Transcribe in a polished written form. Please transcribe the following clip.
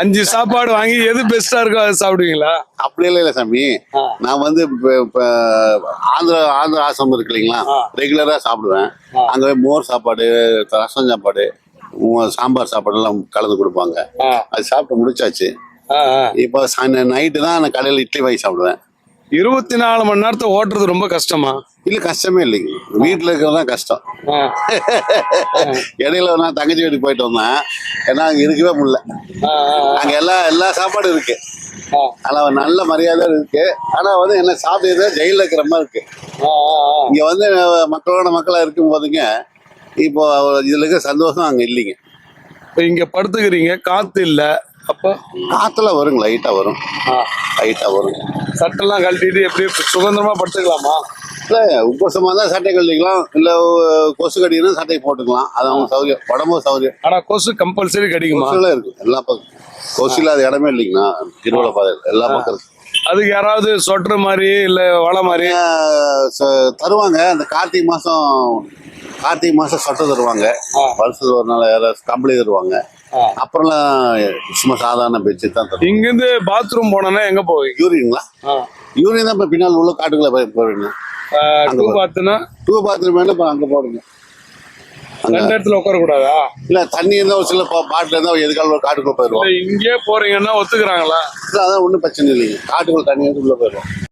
5 சாப்பாடு வாங்கி எது பெஸ்டா இருக்கோ அதை சாப்பிடுவீங்களா? அப்படி இல்ல சாமி. நான் வந்து இப்ப ஆந்திரா ஆசிரமம் இருக்கு இல்லைங்களா, ரெகுலரா சாப்பிடுவேன். அங்க போய் மோர் சாப்பாடு, ரசம் சாப்பாடு, சாம்பார் சாப்பாடு எல்லாம் கலந்து கொடுப்பாங்க. அது சாப்பிட்டு முடிச்சாச்சு. இப்போ நைட்டு தான் நான் கடையில் இட்லி வாங்கி சாப்பிடுவேன். 24 மணி நேரத்தை ஓட்டுறது ரொம்ப கஷ்டமா? இல்ல கஷ்டமே இல்லைங்க, வீட்டுல இருக்கிறதுதான் கஷ்டம். இடையில நான் தங்கச்சி வீட்டுக்கு போயிட்டு வந்தேன். ஏன்னா அங்க இருக்கவே முடியல. அங்க எல்லா சாப்பாடும் இருக்கு. ஆனா நல்ல மரியாதை இருக்கு. ஆனா வந்து என்ன சாப்பிடுறது ஜெயில இருக்கிற மாதிரி இருக்கு. இங்க வந்து மக்களா இருக்கும் போதுங்க, இப்போ இதுல இருக்க சந்தோஷம் அங்க இல்லைங்க. இங்க படுத்துக்கிறீங்க, காத்து இல்ல, அப்போ காத்துல வரும், லைட்டா வரும். சட்டெல்லாம் கழட்டிட்டு எப்படி சுதந்திரமா படுத்துக்கலாமா? இல்ல உப்பசமா தான் சட்டை கழட்டிக்கலாம், இல்ல கொசு கடினா சட்டை போட்டுக்கலாம். அது அவங்க சௌகரியம், உடம்பு சௌகரியம். ஆனா கொசு கம்பல்சரி கடிக்குமா? இருக்கு எல்லா பக்கம். கொசு இல்லாத இடமே இல்லைங்கண்ணா திருவள்ள பாதையில் எல்லா பக்கம் இருக்கு. அதுக்கு யாராவது சொட்டர் மாதிரி இல்ல வலை மாதிரி தருவாங்க. அந்த கார்த்திகை மாசம் சொட்டர் தருவாங்க. வருஷத்துக்கு ஒரு நாள் யாராவது கம்பளி தருவாங்க. அப்புறம்லாம் சும்மா சாதாரண பெட்ஷீட் தான் தருவாங்க. இங்க இருந்து பாத்ரூம் போனோன்னா எங்க போய்? யூரின்ங்களா? யூரின் தான் இப்ப பின்னால் உள்ள காட்டுக்குள்ள போவீங்க. டூ பாத்ரூம் வேணும் அங்க போடுங்க. ரெண்டு இடத்துல உட்கார கூடாதா? இல்ல தண்ணி இருந்தா ஒரு சில பாட்டில் இருந்தா எதுக்காக காட்டுக்குள்ள போயிருவோம். இங்கே போறீங்கன்னா ஒத்துக்குறாங்களா? இல்ல அதான் ஒன்றும் பிரச்சனை இல்லைங்க. காட்டுக்குள்ள தண்ணி உள்ள போயிடுவோம்.